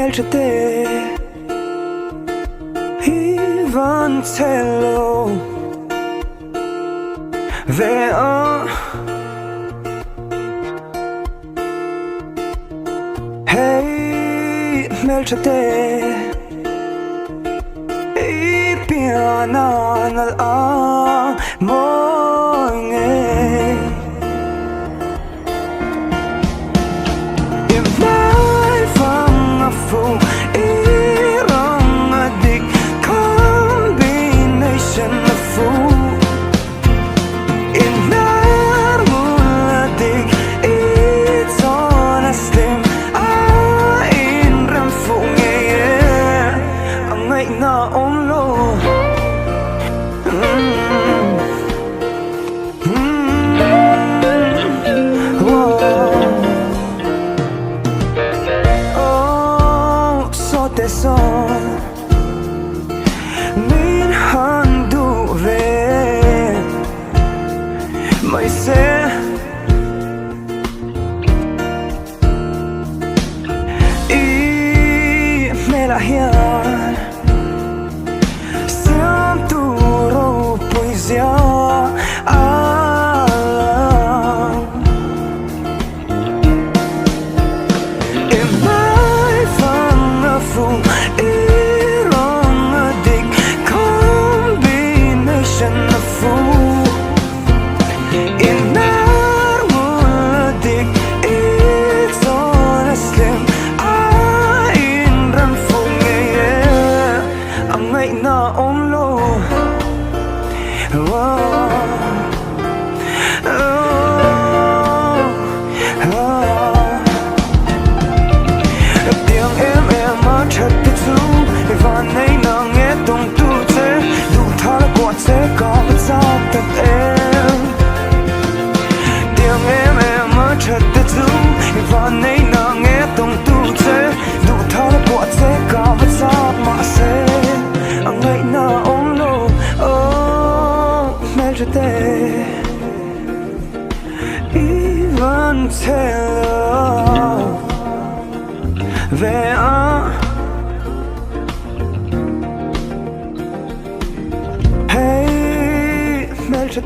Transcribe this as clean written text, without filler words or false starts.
Hmeltha even cello vea hey Hmeltha I piana nal a moinge in my fang a fool min hand du ve mai se I mela hian sam tu ro poesia in my fang a fool even tell vea hey Hmeltha